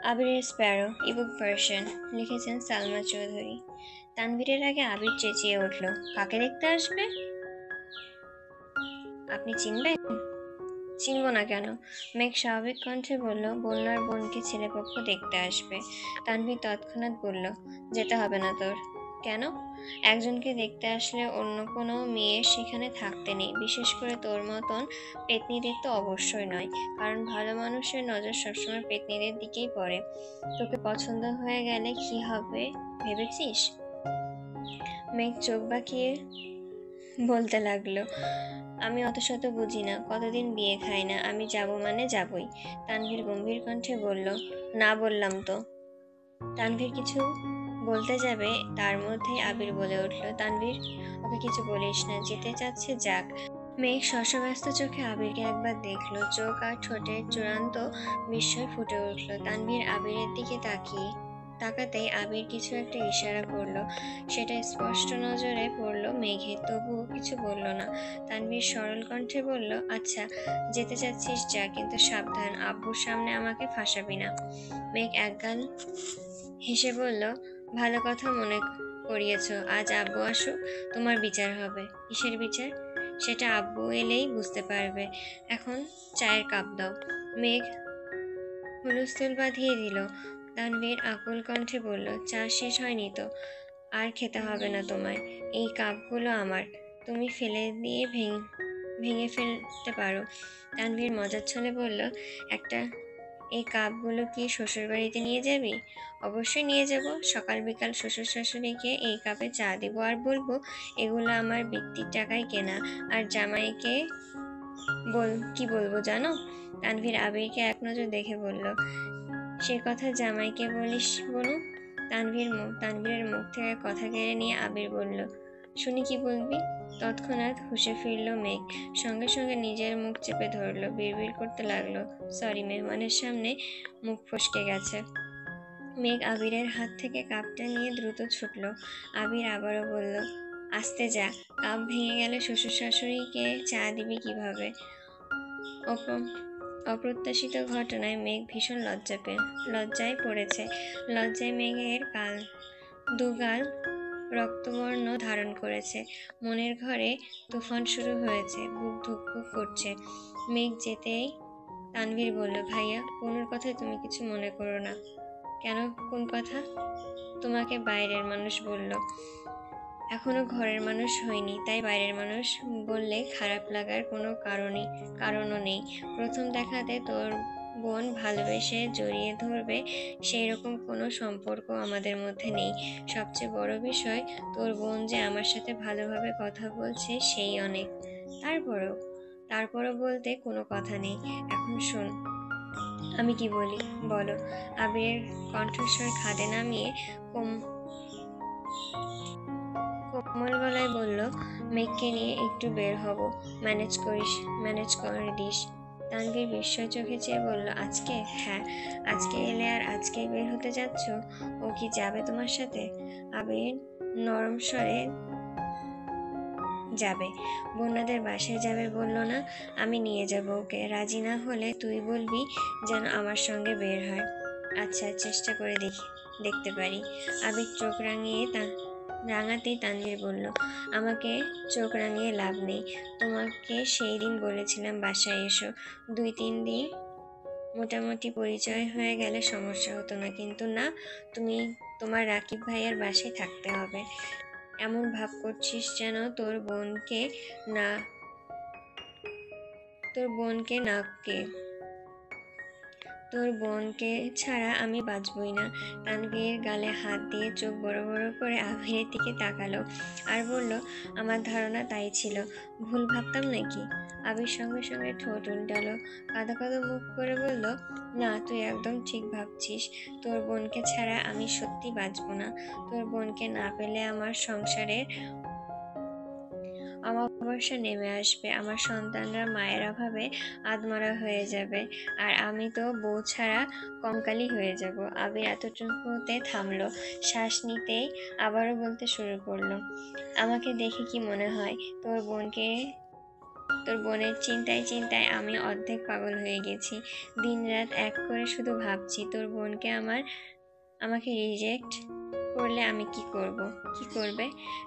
আবিরের Sparrow ebook version, লিখেছেন সালমা চৌধুরী। তানভীরের আগে আবির চেঁচিয়ে উঠল, কাকে দেখতে আসবে? আপনি চিনবেন? চিনব না কেন? মেঘ স্বাভাবিক কণ্ঠে বলল, বন্যার বোনকে ছেলেপক্ষ দেখতে আসবে। তানভীর তৎক্ষণাৎ বলল, যেতে হবে না তোর। কেন? একজনকে দেখতে আসলে অন্য কোনো মেয়ের সেখানে থাকতে নেই, বিশেষ করে তোর মতন পেতনিদের তো অবশ্যই নয়, কারণ ভালো মানুষের নজর সবসময় পেতনিদের দিকেই পড়ে। তোকে পছন্দ হয়ে গেলে কি হবে ভেবেছিস? মেঘ চোখ বাঁকিয়ে বলতে লাগলো, আমি অত শত বুঝি না, কতদিন বিয়ে খাই না, আমি যাব মানে যাবই। তানভীর গম্ভীর কণ্ঠে বলল, না বললাম তো। তানভীর কিছু বলতে যাবে, তার মধ্যেই আবির বলে উঠল, তানভীর, ওকে কিছু বলিস না, যেতে চাচ্ছে যাক। মেঘ শশব্যস্ত চোখে আবিরকে একবার দেখলো, চোখ আর ঠোঁটের চূড়ান্ত বিস্ময় ফুটে উঠল। তানভীর আবিরের দিকে তাকাতেই আবির কিছু একটা ইশারা করলো, সেটা স্পষ্ট নজরে পড়লো মেঘের, তবুও কিছু বলল না। তানভীর সরল কণ্ঠে বলল, আচ্ছা, যেতে চাচ্ছিস যা, কিন্তু সাবধান, আব্বুর সামনে আমাকে ফাঁসাবি না। মেঘ একগাল হেসে বলল, ভালো কথা মনে করিয়েছ, আজ আব্বু আসুক, তোমার বিচার হবে। কিসের বিচার? সেটা আব্বু এলেই বুঝতে পারবে। এখন চায়ের কাপ দাও। মেঘ হুলস্থুল বাঁধিয়ে দিল। তানভীর আকুল কণ্ঠে বলল, চা শেষ হয়নি তো? আর খেতে হবে না তোমায়, এই কাপগুলো আমার, তুমি ফেলে দিয়ে ভেঙে ফেলতে পারো। তানভীর মজার ছলে বলল, একটা এই কাপগুলো কি শ্বশুর বাড়িতে নিয়ে যাবি? অবশ্যই নিয়ে যাব, সকাল বিকাল শ্বশুর শাশুড়িকে এই কাপে চা দিব, আর বলবো এগুলো আমার বৃত্তির টাকায় কেনা। আর জামাইকে কি বলবো জানো? তানভীর আবিরকে এক নজর দেখে বলল, সে কথা জামাইকে বলিস বনু। তানভীরের মুখ থেকে কথা কেড়ে নিয়ে আবির বলল, শুনি কি বলবি? তৎক্ষণাৎ হুঁশে ফিরল মেঘ, সঙ্গে সঙ্গে নিজের মুখ চেপে ধরলো, বিড়বিড় করতে লাগলো, সরি, মেহমানের সামনে মুখ ফসকে গেছে। মেঘ আবিরের হাত থেকে কাপটা নিয়ে দ্রুত ছুটল। আবির আবারও বলল, আস্তে যা, কাপ ভেঙে গেলে শ্বশুর শাশুড়িকে চা দিবি কিভাবে? অপ্রত্যাশিত ঘটনায় মেঘ ভীষণ লজ্জায় পড়েছে। লজ্জায় মেঘের দুগাল রক্তবর্ণ ধারণ করেছে, মনের ঘরে তুফান শুরু হয়েছে, বুক ধুকপুক করছে। মেঘ যেতেই তানভীর বলল, ভাইয়া, কোনোর কথায় তুমি কিছু মনে করো না। কেন, কোন কথা? তোমাকে বাইরের মানুষ বলল। এখনো ঘরের মানুষ হইনি, তাই বাইরের মানুষ বললে খারাপ লাগার কোনো কারণও নেই। প্রথম দেখাতে তোর বোন ভালোবেসে জড়িয়ে ধরবে, সেই রকম কোনো সম্পর্ক আমাদের মধ্যে নেই। সবচেয়ে বড় বিষয়, তোর বোন যে আমার সাথে ভালোভাবে কথা বলছে, সেই অনেক। তারপরও বলতে কোনো কথা নেই। এখন শোন, আমি কি বলি বলো। আবিরের কণ্ঠস্বর খাদে নামিয়ে কোমল গলায় বলল, মেঘকে নিয়ে একটু বের হব, ম্যানেজ করে দিস। তানভীর বিস্ময় চোখে চেয়ে বলল, আজকে? হ্যাঁ, আজকে এলে আর আজকেই বের হতে যাচ্ছ? ও কি যাবে তোমার সাথে? আবির নরম স্বরে, যাবে, বন্যাদের বাসায় যাবে বললো না? আমি নিয়ে যাব ওকে, রাজি না হলে তুই বলবি যেন আমার সঙ্গে বের হয়। আচ্ছা, চেষ্টা করে দেখতে পারি। আবির চোখ রাঙাতেই তানভীর বলল, আমাকে চোখ রাঙিয়ে লাভ নেই। তোমাকে সেই দিন বলেছিলাম বাসায় এসো, 2-3 দিন মোটামুটি পরিচয় হয়ে গেলে সমস্যা হতো না, কিন্তু না, তুমি তোমার রাকিব ভাইয়ার বাসায় থাকতে হবে। এমন ভাব করছিস যেন না কে তোর বোনকে ছাড়া আমি বাঁচবই না। তানভীর গালে হাত দিয়ে চোখ বড় বড় করে আবিরের দিকে তাকালো আর বলল, আমার ধারণা তাই ছিল, ভুল ভাবতাম নাকি? আবির সঙ্গে সঙ্গে ঠোঁট উল্টালো, কাঁদো কাঁদো মুখ করে বলল, না, তুই একদম ঠিক ভাবছিস। তোর বোনকে ছাড়া আমি সত্যি বাঁচবো না। তোর বোনকে না পেলে আমার সংসারের অমাবস্যা নেমে আসবে, আমার সন্তানরা মায়ের অভাবে আধমরা হয়ে যাবে, আর আমি তো বউ ছাড়া কঙ্কালি হয়ে যাব। আবির এতটুকুতে থামলো, শ্বাস নিতেই আবারও বলতে শুরু করলো, আমাকে দেখে কি মনে হয় তোর বোনকে তোর বোনের চিন্তায় চিন্তায় আমি অর্ধেক পাগল হয়ে গেছি। দিনরাত এক করে শুধু ভাবছি তোর বোনকে আমাকে রিজেক্ট করলে আমি কি করব? কি করবে?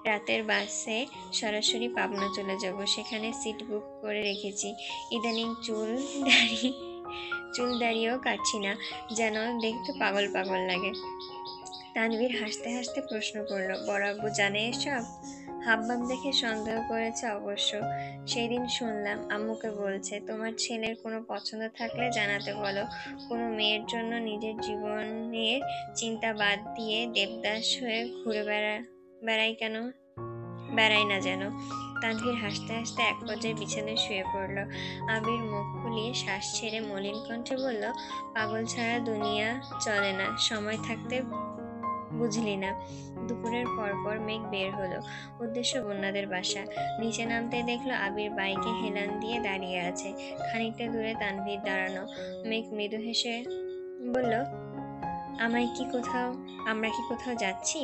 রাতের বাসে সরাসরি পাবনা চলে যাব, সেখানে সিট বুক করে রেখেছি। ইদানিং চুল দাড়িও কাটছি না, যেন দেখতে পাগল পাগল লাগে। তানভীর হাসতে হাসতে প্রশ্ন করলো, বড় আব্বু জানে এসব? হাবভাব দেখে সন্দেহ করেছে অবশ্য। সেই দিন শুনলাম আম্মুকে বলছে, তোমার ছেলের কোনো পছন্দ থাকলে জানাতে বলো। কোনো মেয়ের জন্য নিজের জীবনের চিন্তা বাদ দিয়ে দেবদাস হয়ে ঘুরে বেড়াই না যেন। তানভীর হাসতে হাসতে এক পর্যায়ে বিছানায় শুয়ে পড়ল। আবির মুখ ফুলিয়ে শ্বাস ছেড়ে মলিন কণ্ঠে বলল, পাগল ছাড়া দুনিয়া চলে না, সময় থাকতে বুঝলি না। দুপুরের পরপর মেঘ বের হলো, উদ্দেশ্য বন্যাদের বাসা। নিচে নামতে দেখলো আবির বাইকে হেলান দিয়ে দাঁড়িয়ে আছে। খানিকটা দূরে তানভীর দাঁড়ানো। মেঘ মৃদু হেসে বলল, আমরা কি কোথাও যাচ্ছি?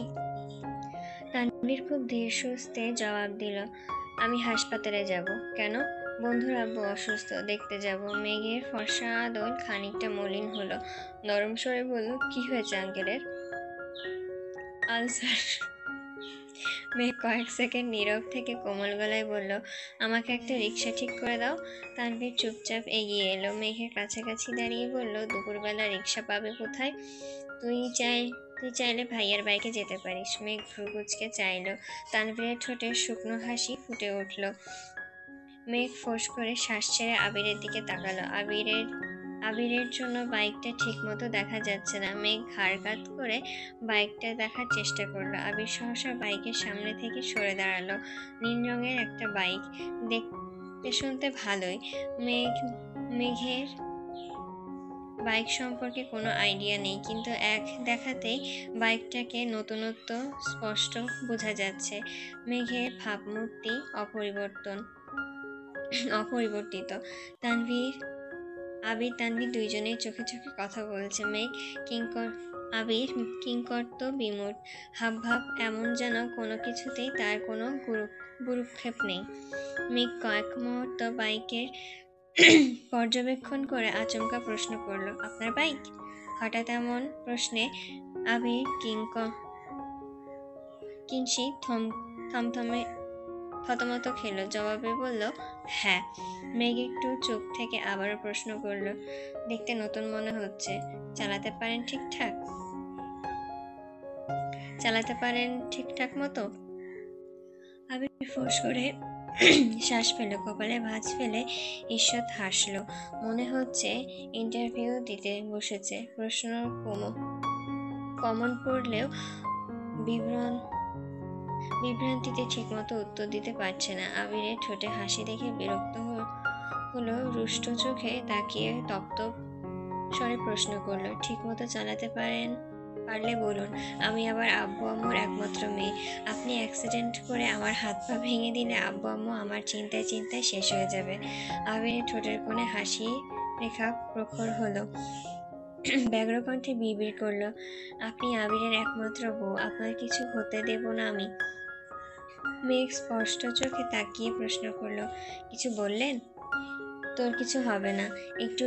তানভীর খুব ধীর সুস্থে জবাব দিল, আমি হাসপাতালে যাব। কেন? বন্ধুর আব্বু অসুস্থ, দেখতে যাব। মেঘের ফর্সা আদল খানিকটা মলিন হলো, নরম স্বরে বলল, কি হয়েছে আঙ্কেলের? আলসার। মেঘ কয়েক সেকেন্ড নীরব থেকে কোমল গলায় বলল, আমাকে একটা রিক্সা ঠিক করে দাও। তানভীর চুপচাপ এগিয়ে এলো, মেঘের কাছাকাছি দাঁড়িয়ে বলল, দুপুরবেলা রিক্সা পাবে কোথায়? তুই চাইলে ভাইয়ার বাইকে যেতে পারিস। মেঘ ভ্রু কুঁচকে চাইল। তানভীরের ঠোঁটে শুকনো হাসি ফুটে উঠল। মেঘ ফোঁস করে শ্বাস ছেড়ে আবিরের দিকে তাকালো। আবিরের জন্য বাইকটা ঠিক মতো দেখা যাচ্ছে না। মেঘ ঘাড় কাত করে বাইকটা দেখার চেষ্টা করলো। আবির সহসা বাইকের সামনে থেকে সরে দাঁড়ালো। নীল রঙের একটা বাইক, দেখতে শুনতে ভালোই। মেঘের বাইক সম্পর্কে কোনো আইডিয়া নেই, কিন্তু এক দেখাতেই বাইকটাকে নতুনত্ব স্পষ্ট বোঝা যাচ্ছে। মেঘের ভাবমূর্তি অপরিবর্তিত। তানভীর দুইজনেই চোখে চোখে কথা বলছে। আবির কিংকর্ত বিমূঢ়, হাবভাব এমন যেন কোনো কিছুতেই তার কোনো গুরুক্ষেপ নেই। মেঘ কয়েক মুহূর্ত বাইকের পর্যবেক্ষণ করে আচমকা প্রশ্ন করলো, আপনার বাইক? হঠাৎ এমন প্রশ্নে আবির কিঞ্চিৎ থতমত খেলো, জবাবে বলল, হ্যাঁ। মেঘ একটু চুপ থেকে আবারও প্রশ্ন করলো, দেখতে নতুন মনে হচ্ছে, চালাতে পারেন ঠিকঠাক মতো? আবির ফোঁস করে শ্বাস ফেলে, কপালে ভাঁজ ফেলে ঈষৎ হাসলো। মনে হচ্ছে ইন্টারভিউ দিতে বসেছে। প্রশ্ন কমন পড়লেও বিভ্রান্তিতে ঠিকমতো উত্তর দিতে পারছে না। আবিরের ঠোঁটে হাসি দেখে বিরক্ত হলো, রুষ্ট চোখে তাকিয়ে তপ্ত স্বরে প্রশ্ন করলো, ঠিকমতো চালাতে পারলে বলুন। আমি আবার আব্বু আম্মুর একমাত্র মেয়ে। আপনি অ্যাক্সিডেন্ট করে আমার হাত পা ভেঙে দিলে আব্বু আম্মু আমার চিন্তায় চিন্তায় শেষ হয়ে যাবে। আবিরের ঠোঁটের কোণে হাসি রেখা প্রখর হলো। ব্যগ্র কণ্ঠে বিড়বিড় করলো, আপনি আবিরের একমাত্র বউ, আপনার কিছু হতে দেব না আমি। মেঘ স্পষ্ট চোখে তাকিয়ে প্রশ্ন করলো, কিছু বললেন? তোর কিছু হবে না, একটু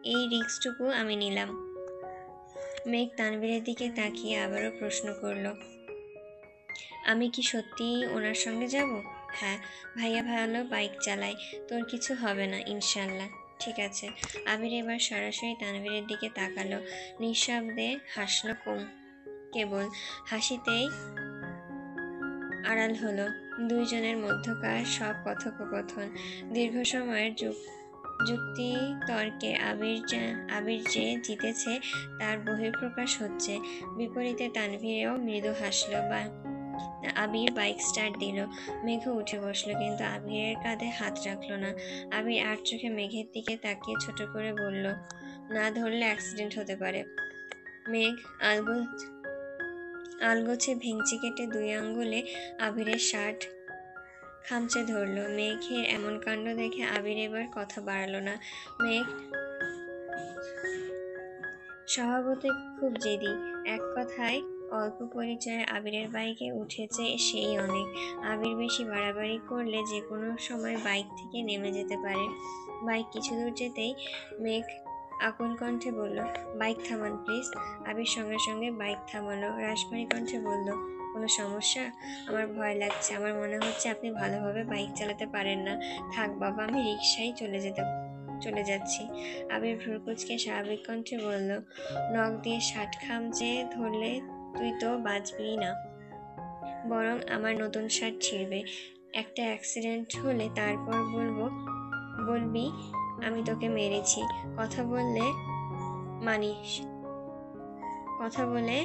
এই রিস্কটুকু আমি নিলাম। মেঘ তানভীরের দিকে তাকিয়ে আবারও প্রশ্ন করলো, আমি কি সত্যিই ওনার সঙ্গে যাব? হ্যাঁ, ভাইয়া ভালো বাইক চালায়, তোর কিছু হবে না ইনশাল্লাহ। ঠিক আছে। আবির এবার সরাসরি তানভীরের দিকে তাকালো, নিঃশব্দে হাসলো কেবল। হাসিতেই আড়াল হলো দুইজনের মধ্যকার সব কথোপকথন। দীর্ঘ সময়ের যুক্তি তর্কে আবির যে জিতেছে তার বহিঃপ্রকাশ হচ্ছে। বিপরীতে তানভীরেও মৃদু হাসলো। আবির বাইক স্টার্ট দিল। মেঘ উঠে বসলো, কিন্তু আবিরের কাঁধে হাত রাখলো না। আবির আর চোখে মেঘের দিকে তাকিয়ে ছোট করে বলল, না ধরলে অ্যাক্সিডেন্ট হতে পারে। মেঘ আলগোছে ভেঙচি কেটে 2 আঙ্গুলে আবিরের শার্ট খামচে ধরলো। মেঘের এমন কাণ্ড দেখে আবির এবার কথা বাড়ালো না। মেঘ স্বভাবতই খুব জেদি, এক কথায় অল্প পরিচয়ে আবিরের বাইকে উঠেছে সেই অনেক। আবির বেশি বাড়াবাড়ি করলে যে কোনো সময় বাইক থেকে নেমে যেতে পারে। বাইক কিছু দূর যেতেই মেঘ আকুল কণ্ঠে বলল, বাইক থামান প্লিজ। আবির সঙ্গে সঙ্গে বাইক থামালো। রাশভারী কণ্ঠে বলল, কোনো সমস্যা? আমার ভয় লাগছে, আমার মনে হচ্ছে আপনি ভালোভাবে বাইক চালাতে পারেন না। থাক বাবা, আমি রিকশায় চলে যাচ্ছি। আবির ভ্রুকুচকে স্বাভাবিক কণ্ঠে বলল, নখ দিয়ে শার্ট খামচে ধরলে তুই তো বাঁচবি না, বরং আমার নতুন শার্ট ছিঁড়বে। একটা অ্যাক্সিডেন্ট হলে তারপর বলবি আমি তোকে মেরেছি। মানিস কথা বলে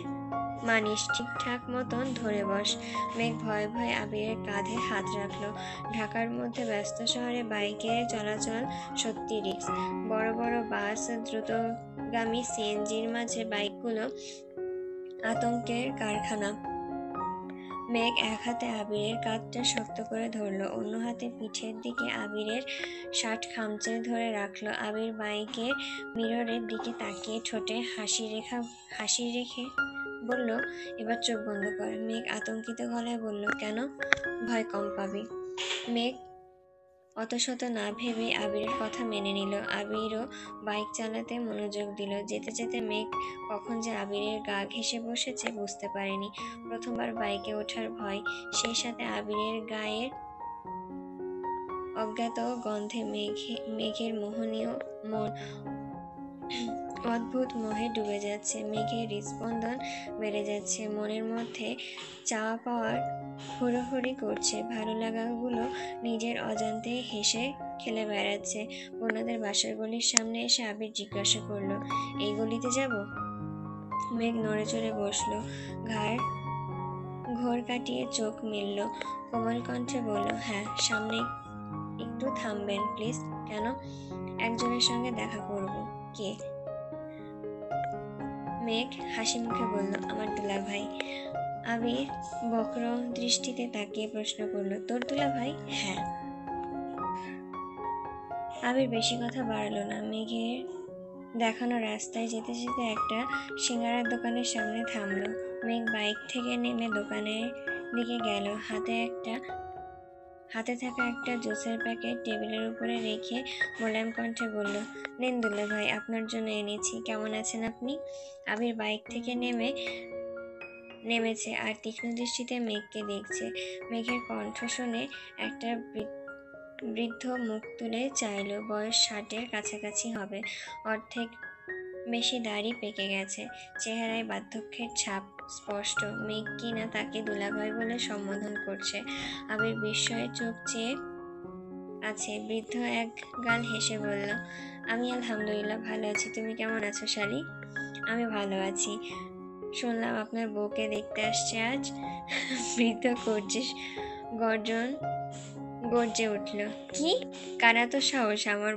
মানিস, ঠিকঠাক মতন ধরে বস। মেঘ ভয়ে ভয়ে আবিরের কাঁধে হাত রাখলো। ঢাকার মধ্যে ব্যস্ত শহরে বাইকের চলাচল সত্যি রিস্ক। বড় বড় বাস, দ্রুতগামী সিএনজির মাঝে বাইকগুলো আতঙ্কের কারখানা। মেঘ এক হাতে আবিরের কাঁধটা শক্ত করে ধরলো, অন্য হাতে পিঠের দিকে আবিরের শার্ট খামচে ধরে রাখলো। আবির বাইকের মিররের দিকে তাকিয়ে ঠোঁটে হাসি রেখে বলল, এবার চোখ বন্ধ কর। মেঘ আতঙ্কিত গলায় বলল, কেন? ভয় কম পাবি। মেঘ অতশত না ভেবে আবিরের কথা মেনে নিল। আবিরও বাইক চালাতে মনোযোগ দিল। যেতে যেতে মেঘ কখন যে আবিরের গা ঘেঁষে বসেছে বুঝতে পারেনি। প্রথমবার বাইকে ওঠার ভয়, সেই সাথে আবিরের গায়ের অজ্ঞাত গন্ধে মেঘের মোহনীয় মন অদ্ভুত মোহে ডুবে যাচ্ছে। মেঘের হৃদস্পন্দন বেড়ে যাচ্ছে, মনের মধ্যে চাওয়া পাওয়ার হুড়োহুড়ি করছে। ভালো লাগাগুলো নিজের অজান্তে হেসে খেলে বেড়াচ্ছে। ওনাদের বাসার গলির সামনে এসে আবির জিজ্ঞাসা করলো, এই গলিতে যাব? মেঘ নড়ে চড়ে বসলো, ঘোর কাটিয়ে চোখ মেলল, কোমল কণ্ঠে বলল, হ্যাঁ সামনে। একটু থামবেন প্লিজ। কেন? একজনের সঙ্গে দেখা করব। কে? মেঘ হাসি মুখে বলল, আমার দুলাভাই। আবির বক্র দৃষ্টিতে তাকিয়ে প্রশ্ন করলো, তোর দুলাভাই? হ্যাঁ। আবির বেশি কথা বাড়ালো না। মেঘের দেখানো রাস্তায় যেতে যেতে একটা সিঙ্গারার দোকানের সামনে থামলো। মেঘ বাইক থেকে নেমে দোকানের দিকে গেল। হাতে থাকা একটা জুসের প্যাকেট টেবিলের উপরে রেখে মোলায়েম কণ্ঠে বলল, নেন দুলাভাই, আপনার জন্য এনেছি। কেমন আছেন আপনি? আবির বাইক থেকে নেমেছে আর তীক্ষ্ণ দৃষ্টিতে মেঘকে দেখছে। মেঘের কণ্ঠ শুনে একটা বৃদ্ধ মুখ তুলে চাইল। বয়স 60-এর কাছাকাছি হবে। অর্ধেক বেশি দাড়ি পেকে গেছে, চেহারায় বার্ধক্যের ছাপ স্পষ্ট। মেঘ কিনা তাকে দুলাভাই বলে সম্বোধন করছে। আবির বিস্ময়ে চোখ চেয়ে আছে। বৃদ্ধ এক গাল হেসে বলল, আমি আলহামদুলিল্লাহ ভালো আছি, তুমি কেমন আছো শালি? আমি ভালো আছি। শুনলাম আপনার বউকে দেখতে আসছে আজ। বৃদ্ধ গর্জে উঠল, কি? কারা তো সাহস আমার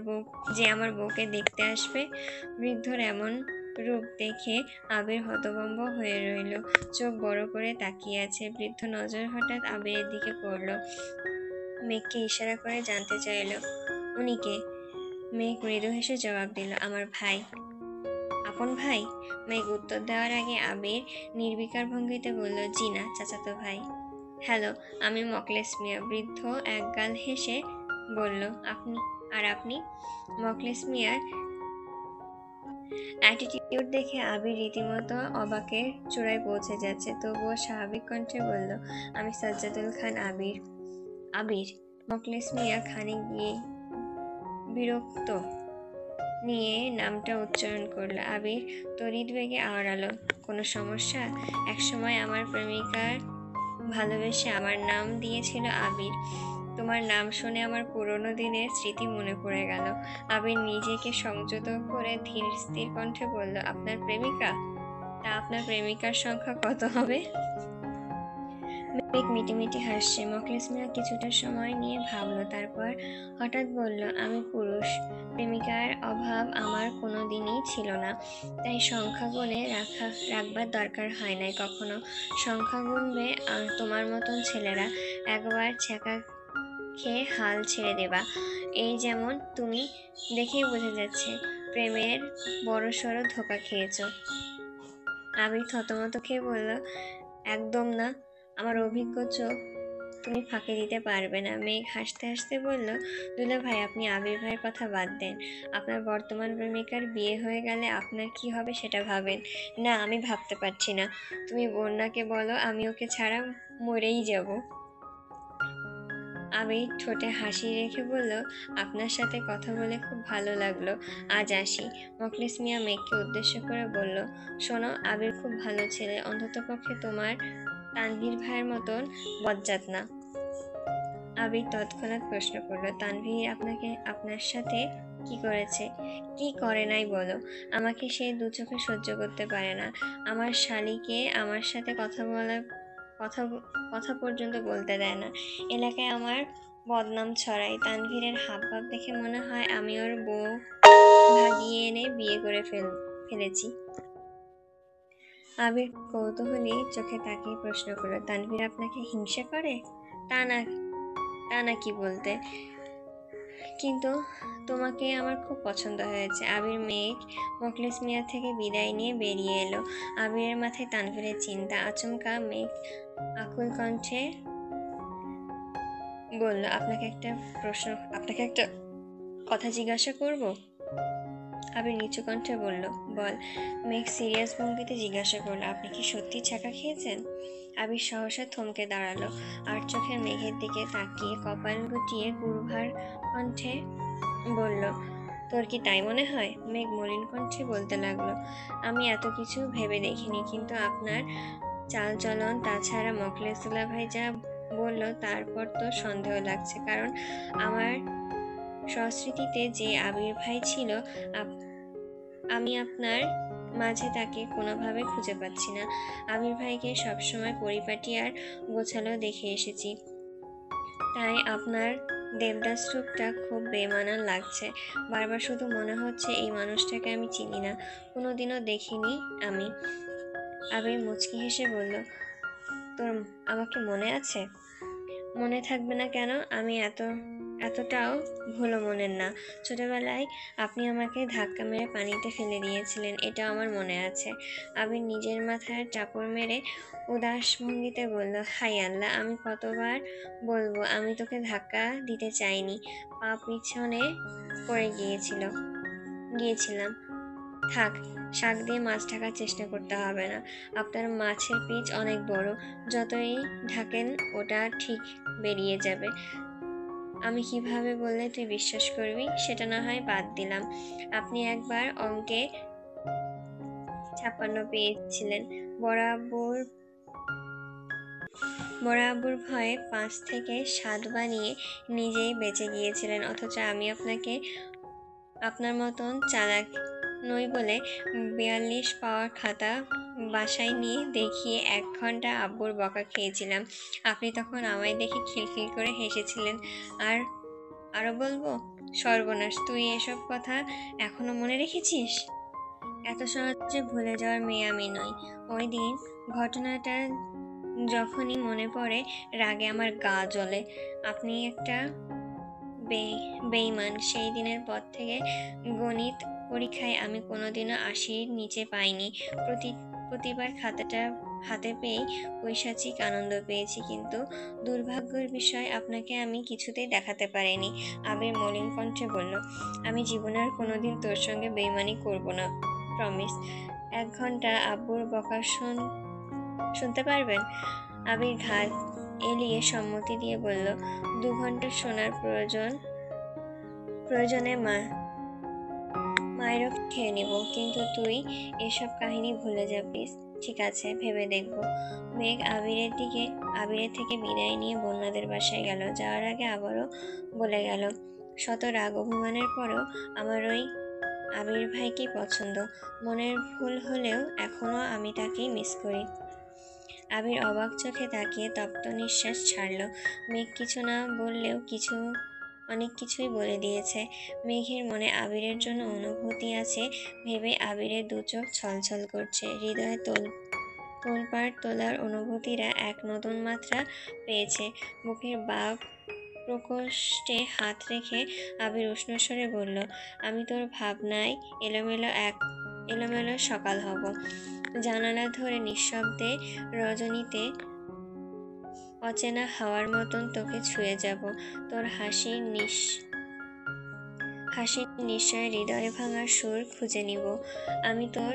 বউকে দেখতে আসবে? বৃদ্ধর এমন রূপ দেখে আবির হতভম্ব হয়ে রইল, চোখ বড় করে তাকিয়ে আছে। বৃদ্ধ নজর হঠাৎ আবিরের দিকে পড়ল। মেঘকে ইশারা করে জানতে চাইল, উনি কে? মেঘ মৃদু হেসে জবাব দিল, আমার ভাই। আপন ভাই? মেঘ উত্তর দেওয়ার আগে আবির নির্বিকার ভঙ্গিতে বলল, জি না, চাচাতো ভাই। হ্যালো, আমি মকলেস মিয়া। বৃদ্ধ একগাল হেসে বলল, আপনি? মকলেস মিয়ার অ্যাটিটিউড দেখে আবির রীতিমতো অবাকের চূড়ায় পৌঁছে যাচ্ছে, তবুও স্বাভাবিক কণ্ঠে বলল, আমি সাজ্জাদুল খান আবির। আবির? মকলেস মিয়া খানিক বিরক্ত নিয়ে নামটা উচ্চারণ করলো। আবির তড়িৎ বেগে আওড়ালো, কোনো সমস্যা? একসময় আমার প্রেমিকার ভালোবেসে আমার নাম দিয়েছিল আবির। তোমার নাম শুনে আমার পুরনো দিনের স্মৃতি মনে পড়ে গেল। আবির নিজেকে সংযত করে ধীর স্থির কণ্ঠে বলল, আপনার প্রেমিকা? তা আপনার প্রেমিকার সংখ্যা কত হবে? মেঘ মিটিমিটি হাসছে। মখলেস মিয়া কিছুটা সময় নিয়ে ভাবলো, তারপর হঠাৎ বলল, আমি পুরুষ, প্রেমিকার অভাব আমার কোনো দিনই ছিল না, তাই সংখ্যা গুণে রাখবার দরকার হয় নাই কখনো। সংখ্যা গুনবে আর তোমার মতন ছেলেরা একবার ছ্যাঁকা খেয়ে হাল ছেড়ে দেবা। এই যেমন তুমি, দেখেই বোঝা যাচ্ছে প্রেমের বড়সড় ধোঁকা খেয়েছ। আবির থতমত খেয়ে বলল, একদম না, আমার অভিজ্ঞ চোখ তুমি ফাঁকি দিতে পারবে না। মেঘ হাসতে হাসতে বলল, দুলা ভাই, আপনি আবির ভাইয়ের কথা বাদ দেন। আপনার বর্তমান প্রেমিকার বিয়ে হয়ে গেলে আপনার কি হবে সেটা ভাবেন। না, আমি ভাবতে পারছি না। তুমি বন্যাকে বলো আমি ওকে ছাড়া মরেই যাব। আবির ঠোঁটে হাসি রেখে বলল, আপনার সাথে কথা বলে খুব ভালো লাগলো, আজ আসি। মখলেস মিয়া মেঘকে উদ্দেশ্য করে বলল, শোনো, আবির খুব ভালো ছেলে, অন্ততপক্ষে তোমার তানভীর ভাইয়ের মতন বজ্জাত না। আবির তৎক্ষণাৎ প্রশ্ন করলো, তানভীর আপনার সাথে কি করেছে? কি করে নাই বলো? আমাকে সে দু চোখে সহ্য করতে পারে না। আমার শালীকে আমার সাথে কথা কথা পর্যন্ত বলতে দেয় না। এলাকায় আমার বদনাম ছড়াই। তানভীরের হাবভাব দেখে মনে হয় আমি ওর বউ ভাগিয়ে এনে বিয়ে করে ফেলেছি। আবির কৌতূহলী চোখে তাকিয়ে প্রশ্ন করলো, তানভীর আপনাকে হিংসা করে? তা না তা না কি বলতে, কিন্তু তোমাকে আমার খুব পছন্দ হয়েছে। আবির মেঘ মখলেস মিয়া থেকে বিদায় নিয়ে বেরিয়ে এলো। আবিরের মাথায় তানভীরের চিন্তা। আচমকা মেঘ আকুল কণ্ঠে বলল, আপনাকে একটা কথা জিজ্ঞাসা করব? আবির নিচু কণ্ঠে বলল, বল। মেঘ সিরিয়াস ভঙ্গিতে জিজ্ঞাসা করলো, আপনি কি সত্যি ছ্যাঁকা খেয়েছেন? আবির সহসা থমকে দাঁড়ালো, আর চোখের মেঘের দিকে তাকিয়ে কপাল গুটিয়ে গুরুভার কণ্ঠে বলল, তোর কি তাই মনে হয়? মেঘ মলিন কণ্ঠে বলতে লাগলো, আমি এত কিছু ভেবে দেখিনি, কিন্তু আপনার চালচলন, তাছাড়া মখলেসুল্লাহ ভাই যা বললো, তারপর তো সন্দেহ লাগছে। কারণ আমার সংস্কৃতিতে যে আবির ভাই ছিল, আমি আপনার মাঝে তাকে কোনোভাবে খুঁজে পাচ্ছি না। আবির ভাইকে সবসময় পরিপাটি আর গোছালো দেখে এসেছি, তাই আপনার দেবদাস রূপটা খুব বেমানান লাগছে। বারবার শুধু মনে হচ্ছে এই মানুষটাকে আমি চিনি না, কোনোদিনও দেখিনি আমি। আবির মুচকি হেসে বলল, তোর আমাকে মনে আছে? মনে থাকবে না কেন? আমি এতটাও ভুলো মনের না। ছোটবেলায় আপনি আমাকে ধাক্কা মেরে পানিতে ফেলে দিয়েছিলেন, এটা আমার মনে আছে। আবির নিজের মাথায় চাপড় মেরে উদাস ভঙ্গিতে বলল, হাই আল্লাহ, আমি কতবার বলবো আমি তোকে ধাক্কা দিতে চাইনি, পা পিছনে পড়ে গিয়েছিলাম। থাক, শাক দিয়ে মাছ ঢাকার চেষ্টা করতে হবে না। আপনার মাছের পিচ অনেক বড়, যতই ঢাকেন ওটা ঠিক বেরিয়ে যাবে। আমি কিভাবে বললে তুই বিশ্বাস করবি সেটা না হয় বাদ দিলাম। আপনি একবার অঙ্কে 56 পেয়েছিলেন, বড় আব্বুর ভয়ে 5 থেকে 7 বানিয়ে নিজেই বেঁচে গিয়েছিলেন, অথচ আমি আপনার মতন চালাক নই বলে 42 পাওয়ার খাতা বাসায় নিয়ে দেখিয়ে 1 ঘন্টা আব্বুর বকা খেয়েছিলাম। আপনি তখন আমায় দেখে খিলখিল করে হেসেছিলেন। আর আরো বলবো? সর্বনাশ, তুই এসব কথা এখনো মনে রেখেছিস? এত সহজে ভুলে যাওয়ার মেয়ে আমি নই। ওই দিন ঘটনাটা যখনই মনে পড়ে, রাগে আমার গা জ্বলে। আপনি একটা বেঈমান। সেই দিনের পর থেকে গণিত পরীক্ষায় আমি কোনোদিনও 80-র নিচে পাইনি। প্রতিবার খাতাটা হাতে পেয়েই পৈশাচিক আনন্দ পেয়েছি, কিন্তু দুর্ভাগ্যের বিষয় আপনাকে আমি কিছুতেই দেখাতে পারিনি। আবির মলিন কণ্ঠে বলল, আমি জীবনে আর কোনোদিন তোর সঙ্গে বেইমানি করব না, প্রমিস। 1 ঘন্টা আব্বুর বকা শুনতে পারবেন? আবির ঘাড় এলিয়ে সম্মতি দিয়ে বলল, 2 ঘন্টা শোনার প্রয়োজনে মায়েরও খেয়ে নিব, কিন্তু তুই এসব কাহিনী ভুলে যা প্লিজ। ঠিক আছে, ভেবে দেখব। মেঘ আবিরের থেকে বিদায় নিয়ে বন্যাদের বাসায় গেল। যাওয়ার আগে আবারও বলে গেল, শত রাগ অভিমানের পরেও আমার ওই আবির ভাইকেই পছন্দ। মনের ভুল হলেও এখনো আমি তাকেই মিস করি। আবির অবাক চোখে তাকিয়ে তপ্ত নিঃশ্বাস ছাড়ল। মেঘ কিছু না বললেও অনেক কিছুই বলে দিয়েছে। মেঘের মনে আবিরের জন্য অনুভূতি আছে ভেবে আবিরের 2 চোখ ছলছল করছে। হৃদয়ে তোলপাড় তোলার অনুভূতিরা এক নতুন মাত্রা পেয়েছে। বুকের বাঁ প্রকোষ্ঠে হাত রেখে আবির উষ্ণ স্বরে বলল, আমি তোর ভাবনায় এলোমেলো এক এলোমেলো সকাল হব। জানালা ধরে নিঃশব্দে রজনীতে অচেনা হাওয়ার মতন তোকে ছুঁয়ে যাব। তোর হাসির নিশ্চয় হৃদয় ভাঙার সুর খুঁজে নিব। আমি তোর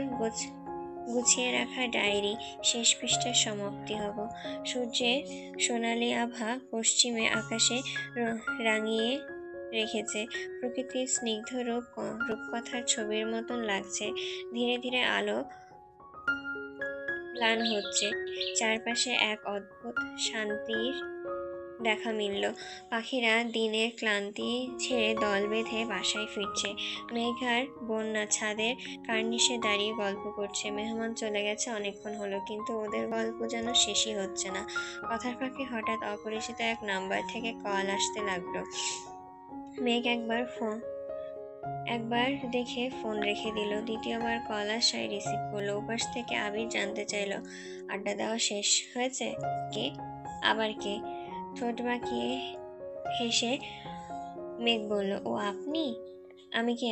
গুছিয়ে রাখা ডায়েরি শেষ পৃষ্ঠার সমাপ্তি হব। সূর্যের সোনালি আভা পশ্চিমে আকাশে রাঙিয়ে রেখেছে। প্রকৃতির স্নিগ্ধ রূপকথার ছবির মতন লাগছে। ধীরে ধীরে আলো ম্লান হচ্ছে। চারপাশে এক অদ্ভুত শান্তির দেখা মিলল। পাখিরা দিনের ক্লান্তি ছেড়ে দল বেঁধে বাসায় ফিরছে। মেঘ আর বন্যা ছাদের কার্নিশে দাঁড়িয়ে গল্প করছে। মেহমান চলে গেছে অনেকক্ষণ হলো, কিন্তু ওদের গল্প যেন শেষই হচ্ছে না। কথার ফাঁকে হঠাৎ অপরিচিত এক নাম্বার থেকে কল আসতে লাগলো। মেঘ একবার দেখে ফোন রেখে দিল। দ্বিতীয়বার কল আসায় রিসিভ করলো। ওপাশ থেকে আবির জানতে চাইলো, আড্ডা দেওয়া শেষ হয়েছে? কে? আবার কে? ঠোঁট বাঁকিয়ে হেসে মেঘ বলল, ও আপনি? আমি কি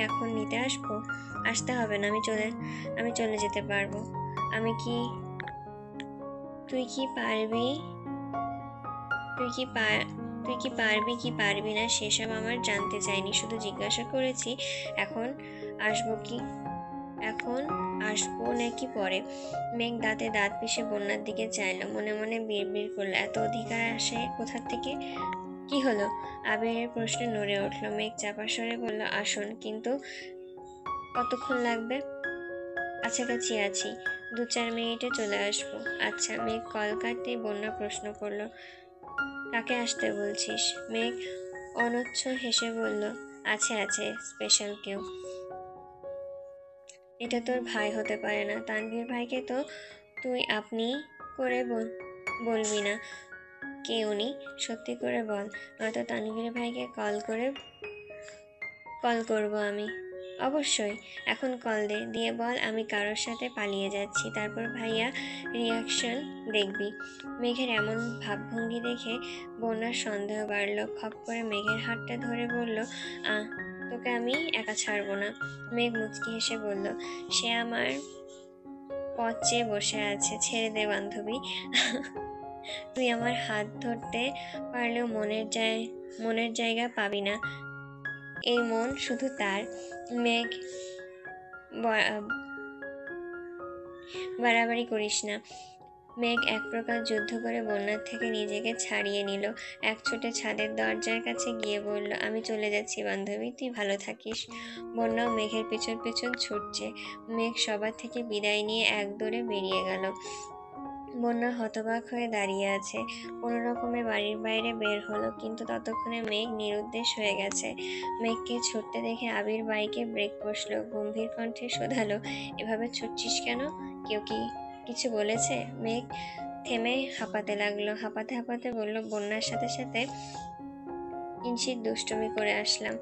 এখন নিতে আসবো? আসতে হবে না, আমি চলে যেতে পারবো। তুই কি পারবি কি পারবি না সেসব আমার জানতে চাইনি, শুধু জিজ্ঞাসা করেছি এখন আসবো নাকি পরে। মেঘ দাঁতে দাঁত পিষে বন্যার দিকে চাইলো। মনে মনে বিড়বিড় করলো, এত অধিকার আসে কোথা থেকে? কি হলো? আবিরের প্রশ্নে নড়ে উঠল। মেঘ চাপা স্বরে বলল, আসুন, কিন্তু কতক্ষণ লাগবে? কাছাকাছি আছি, 2-4 মিনিটে চলে আসবো। আচ্ছা। মেঘ কল কাটতেই বন্যা প্রশ্ন করলো, কাকে আসতে বলছিস? মেঘ অনচ্ছ হেসে বলল, আছে স্পেশাল কেউ। এটা তোর ভাই হতে পারে না। তানভীর ভাইকে তো তুই আপনি করে বলবি না। কে উনি? সত্যি করে বল, নয়তো তানভীর ভাইকে কল করব আমি। অবশ্যই, এখন কল দিয়ে বল আমি কারোর সাথে পালিয়ে যাচ্ছি, তারপর ভাইয়া রিয়াকশন দেখবি। মেঘের এমন ভাবভঙ্গি দেখে বন্যার সন্দেহ বাড়লো। খপ করে মেঘের হাতটা ধরে বলল, তোকে আমি একা ছাড়বো না। মেঘ মুচকি হেসে বলল, সে আমার পথ চেয়ে বসে আছে, ছেড়ে দে বান্ধবী। তুই আমার হাত ধরতে পারলেও মনের জায়গা পাবি না। এই মন শুধু তার। মেঘ বাড়াবাড়ি করিস না। মেঘ এক প্রকার যুদ্ধ করে বন্যার থেকে নিজেকে ছাড়িয়ে নিল। এক ছুটে ছাদের দরজার কাছে গিয়ে বলল, আমি চলে যাচ্ছি বান্ধবী, তুই ভালো থাকিস। বন্যাও মেঘের পিছন পিছন ছুটছে। মেঘ সবার থেকে বিদায় নিয়ে এক দৌড়ে বেরিয়ে গেল। বন্যা হতবাক হয়ে দাঁড়িয়ে আছে। কোনো রকমে বাড়ির বাইরে বের হলো, কিন্তু ততক্ষণে মেঘ নিরুদ্দেশ হয়ে গেছে। মেঘকে ছুটতে দেখে আবির বাইকে ব্রেক কষলো। গম্ভীর কণ্ঠে শোধালো, এভাবে ছুটছিস কেন? কেউ কি কিছু বলেছে? মেঘ থেমে হাঁপাতে লাগলো। হাঁপাতে হাঁপাতে বলল, বন্যার সাথে কিঞ্চিৎ দুষ্টুমি করে আসলাম।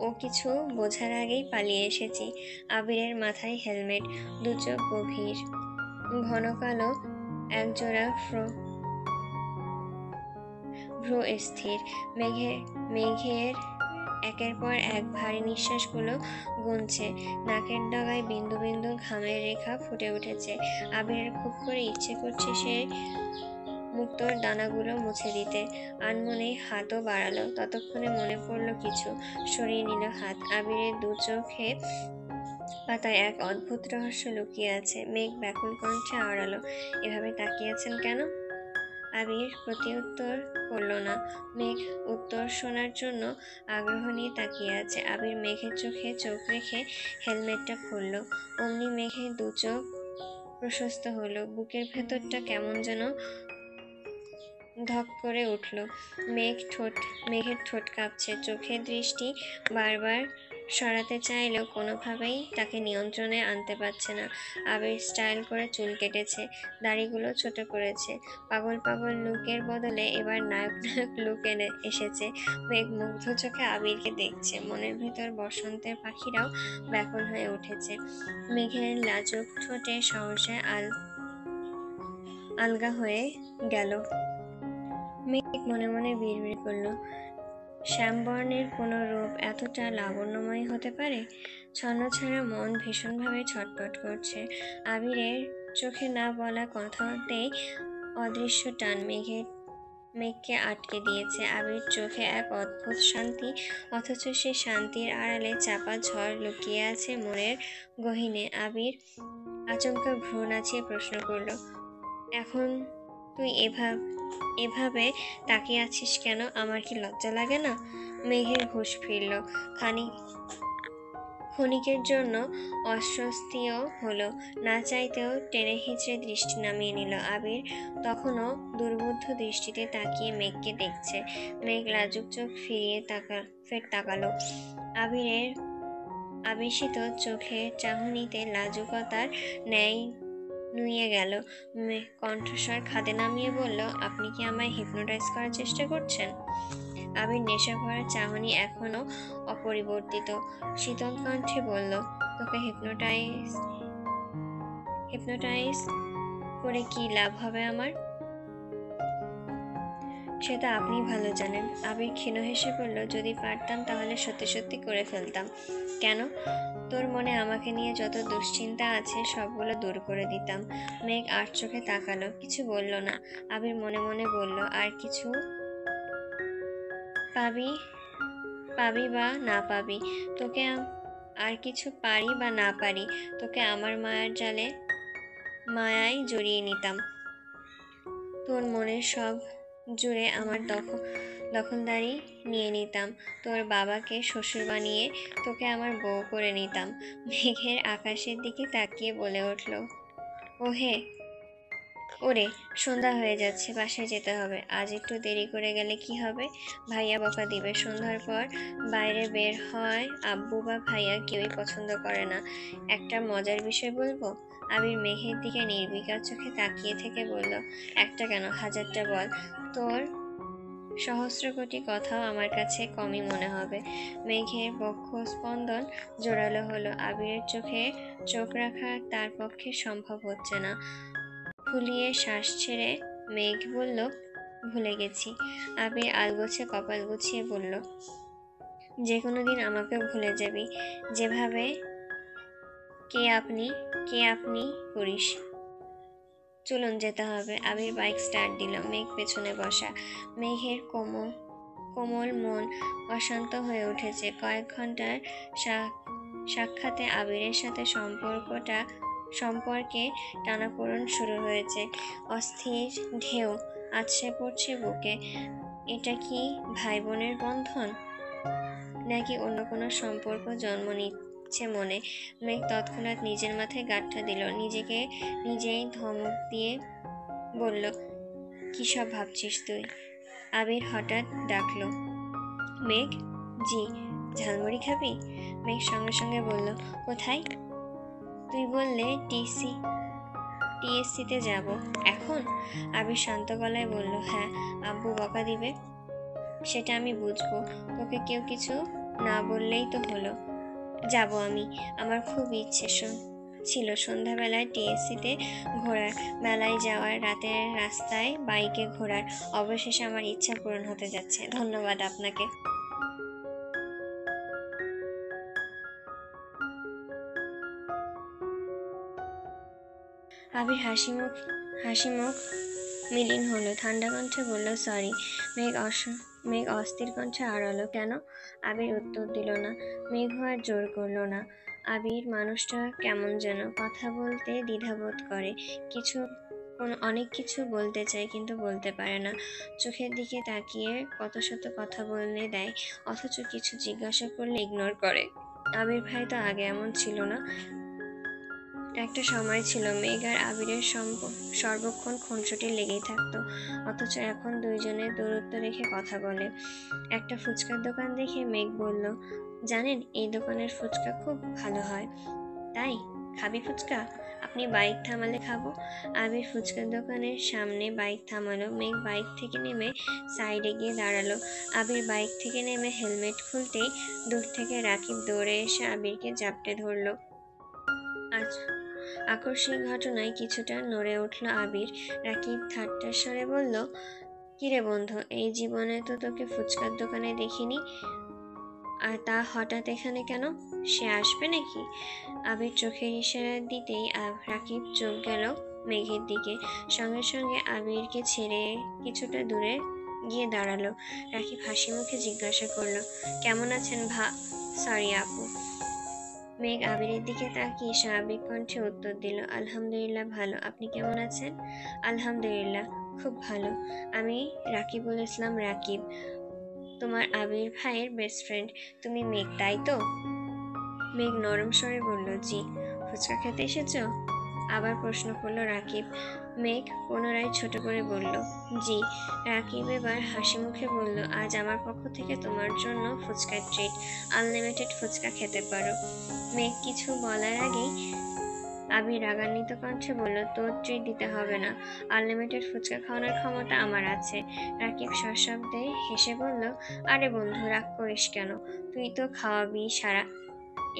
ও কিছু বোঝার আগেই পালিয়ে এসেছি। আবিরের মাথায় হেলমেট, দু চোখ গভীর, ঘন কালো একজোড়া ভ্রু স্থির। মেঘের একের পর এক ভারী নিঃশ্বাসগুলো গুনছে। নাকের ডগায় বিন্দু বিন্দু ঘামের রেখা ফুটে উঠেছে। আবিরের খুব করে ইচ্ছে করছে সে মুক্তোর দানাগুলো মুছে দিতে। আনমনেই হাতও বাড়ালো। ততক্ষণে মনে পড়লো কিছু, সরিয়ে নিল হাত। আবিরের দু চোখে পাতায় এক অদ্ভুত রহস্য লুকিয়ে আছে। মেঘ ব্যাকুল কণ্ঠে আওড়ালো, এভাবে তাকিয়ে আছেন কেন? আবির প্রতিউত্তর করল না। মেঘ উত্তর শোনার জন্য আগ্রহ নিয়ে তাকিয়ে আছে। আবির মেঘের চোখে চোখ রেখে হেলমেটটা খুলল। অমনি মেঘের দু চোখ প্রশস্ত হলো। বুকের ভেতরটা কেমন যেন ধক করে উঠল। মেঘের ঠোঁট কাঁপছে। চোখের দৃষ্টি বারবার সরাতে চাইলেও কোনোভাবেই তাকে নিয়ন্ত্রণে আনতে পারছে না। আবির স্টাইল করে চুল কেটেছে, দাড়িগুলো ছোট করেছে। পাগল পাগল লুকের বদলে এবার নায়ক লুক এসেছে। মেঘ মুগ্ধ চোখে আবিরকে দেখছে। মনের ভেতর বসন্তের পাখিরাও ব্যাকুল হয়ে উঠেছে। মেঘের লাজুক ঠোঁটে সহসা আলগা হয়ে গেল। মেঘ মনে মনে বিড়বিড় করলো, শ্যামবর্ণের কোনো রূপ এতটা লাবণ্যময় হতে পারে? ছন্নছাড়া মন ভীষণভাবে ছটফট করছে। আবিরের চোখে না বলা কথাতেই অদৃশ্য টান মেঘকে আটকে দিয়েছে। আবির চোখে এক অদ্ভুত শান্তি, অথচ সে শান্তির আড়ালে চাপা ঝড় লুকিয়ে আছে মনের গহীনে। আবির আচমকা ভ্রু নাচিয়ে প্রশ্ন করল, এখন তুই এভাবে তাকিয়ে আছিস কেন? আমার কি লজ্জা লাগে না? মেঘের হুঁশ ফিরল। ক্ষণিকের জন্য অস্বস্তিও হলো। না চাইতেও টেনে হিঁচড়ে দৃষ্টি নামিয়ে নিল। আবির তখনও দুর্বোধ্য দৃষ্টিতে তাকিয়ে মেঘকে দেখছে। মেঘ লাজুক চোখ ফিরিয়ে ফের তাকালো। আবিরের আবেশিত চোখে চাহনিতে লাজুকতার ন্যায় নুয়ে গেল। কণ্ঠস্বর খাদে নামিয়ে বলল, আপনি কি আমায় হিপনোটাইজ করার চেষ্টা করছেন? আবির নেশা ভরা চাহনি এখনো অপরিবর্তিত। শীতল কণ্ঠে বলল, তোকে হিপনোটাইজ করে কি লাভ হবে আমার? সেটা আপনি ভালো জানেন। আবির ক্ষীণ হেসে বলল, যদি পারতাম তাহলে সত্যি সত্যি করে ফেলতাম। কেন? তোর মনে আমাকে নিয়ে যত দুশ্চিন্তা আছে সবগুলো দূর করে দিতাম। মেঘ আর চোখে তাকালো, কিছু বলল না। আবির মনে মনে বলল, আর কিছু পাবি বা না পাবি, তোকে আর কিছু পারি বা না পারি, তোকে আমার মায়ায় জড়িয়ে নিতাম। তোর মনের সব জুড়ে আমার দখলদারি নিয়ে নিতাম। তোর বাবাকে শ্বশুর বানিয়ে তোকে আমার বউ করে নিতাম। মেঘের আকাশের দিকে তাকিয়ে বলে উঠল, ওরে, সন্ধ্যা হয়ে যাচ্ছে, বাসায় যেতে হবে। আজ একটু দেরি করে গেলে কি হবে? ভাইয়া বকা দিবে। সন্ধ্যার পর বাইরে বের হয় আব্বু বা ভাইয়া কেউই পছন্দ করে না। একটা মজার বিষয় বলবো? আবির মেঘের দিকে নির্বিকার চোখে তাকিয়ে থেকে বলল, একটা কেন, হাজারটা বল। তোর সহস্র কোটি কথাও আমার কাছে কমই মনে হবে। মেঘের বক্ষ স্পন্দন জোরালো হলো। আবিরের চোখে চোখ রাখা তার পক্ষে সম্ভব হচ্ছে না। ফুলিয়ে শ্বাস ছেড়ে মেঘ বলল, ভুলে গেছি। আবির আলগোছে কপাল গুছিয়ে বলল, যে কোনো দিন আমাকে ভুলে যাবি। যেভাবে কে আপনি করিস। চলুন, যেতে হবে। আবির বাইক স্টার্ট দিল। মেঘ পেছনে বসা। মেঘের কোমল মন অশান্ত হয়ে উঠেছে। কয়েক ঘন্টার সাক্ষাতে আবিরের সাথে সম্পর্কে টানাপোড়েন শুরু হয়েছে। অস্থির ঢেউ আছড়ে পড়ছে বুকে। এটা কি ভাই বোনের বন্ধন, নাকি অন্য কোনো সম্পর্ক জন্ম নিচ্ছে মনে? মেঘ তৎক্ষণাৎ নিজের মাথায় গাঁটটা দিল। নিজেকে নিজেই ধমক দিয়ে বলল, কি সব ভাবছিস তুই? আবির হঠাৎ ডাকলো, মেঘ। জি। ঝালমুড়ি খাবি? মেঘ সঙ্গে সঙ্গে বলল, কোথায়? তুই বললে টিএসসিতে যাব। এখন? আবির শান্ত গলায় বলল, হ্যাঁ। আব্বু বকা দিবে, সেটা আমি বুঝবো। তোকে কেউ কিছু না বললেই তো হলো। যাব আমি। আমার খুব ইচ্ছে ছিল সন্ধ্যাবেলায় টিএসসিতে ঘোরার, মেলায় যাওয়ার, রাতের রাস্তায় বাইকে ঘোরার। অবশেষে আমার ইচ্ছা পূরণ হতে যাচ্ছে। ধন্যবাদ আপনাকে। আবির হাসি মুখ মিলিন হলো। ঠান্ডা কণ্ঠে বলল, সরি। মেঘ অস্থির কণ্ঠে আড়ালো, কেন? আবির উত্তর দিল না। মেঘ আর জোর করলো না। আবির মানুষটা কেমন যেন, কথা বলতে দ্বিধাবোধ করে। অনেক কিছু বলতে চায়, কিন্তু বলতে পারে না। চোখের দিকে তাকিয়ে কত শত কথা বলে দেয়, অথচ কিছু জিজ্ঞাসা করলে ইগনোর করে। আবির ভাই তো আগে এমন ছিল না। একটা সময় ছিল মেঘ আর আবিরের সর্বক্ষণ খুনসুটি লেগেই থাকতো, অথচ এখন দুইজনের দূরত্ব রেখে কথা বলে। একটা ফুচকার দোকান দেখে মেঘ বলল, জানেন, এই দোকানের ফুচকা খুব ভালো হয়। তাই? খাবি ফুচকা? আপনি বাইক থামালে খাবো। আবির ফুচকার দোকানের সামনে বাইক থামালো। মেঘ বাইক থেকে নেমে সাইডে গিয়ে দাঁড়ালো। আবির বাইক থেকে নেমে হেলমেট খুলতেই দূর থেকে রাকিব দৌড়ে এসে আবিরকে জাপটে ধরলো। আকস্মিক ঘটনায় কিছুটা নড়ে উঠল আবির। রাকিব ঠাট্টার স্বরে বলল, কিরে বন্ধু, এই জীবনে তো তোকে ফুচকার দোকানে দেখিনি, আর তা হঠাৎ এখানে কেন? সে আসবে নাকি? আবির চোখের ইশারা দিতেই রাকিব চোখ গেল মেঘের দিকে। সঙ্গে সঙ্গে আবিরকে ছেড়ে কিছুটা দূরে গিয়ে দাঁড়ালো। রাকিব হাসি মুখে জিজ্ঞাসা করলো, কেমন আছেন সরি আপু। মেঘ আবিরের দিকে তাকিয়ে স্বাভাবিক কণ্ঠে উত্তর দিল, আলহামদুলিল্লাহ ভালো, আপনি কেমন আছেন? আলহামদুলিল্লাহ, খুব ভালো। আমি রাকিবুল ইসলাম, রাকিব, তোমার আবির ভাইয়ের বেস্ট ফ্রেন্ড। তুমি মেঘ, তাই তো? মেঘ নরম স্বরে বলল, জি। ফুচকা খেতে এসেছো? আবার প্রশ্ন করলো রাকিব। মেঘ পুনরায় ছোট করে বলল, জি। রাকিব এবার হাসি মুখে বলল, আজ আমার পক্ষ থেকে তোমার জন্য ফুচকা ট্রিট, আনলিমিটেড ফুচকা খেতে পারো। মেঘ কিছু বলার আগেই আবির রাগান্বিত কণ্ঠে বলল, তোর ট্রিট দিতে হবে না, আনলিমিটেড ফুচকা খাওয়ানোর ক্ষমতা আমার আছে। রাকিব সশব্দে হেসে বলল, আরে বন্ধু, রাগ করিস কেন? তুই তো খাওয়াবি সারা।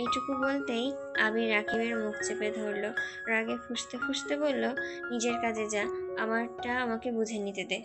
এইটুকু বলতেই আবির রাকিবের মুখ চেপে ধরলো। রাগে ফুঁসতে ফুঁসতে বলল, নিজের কাজে যা, আমারটা আমাকে বুঝে নিতে দে।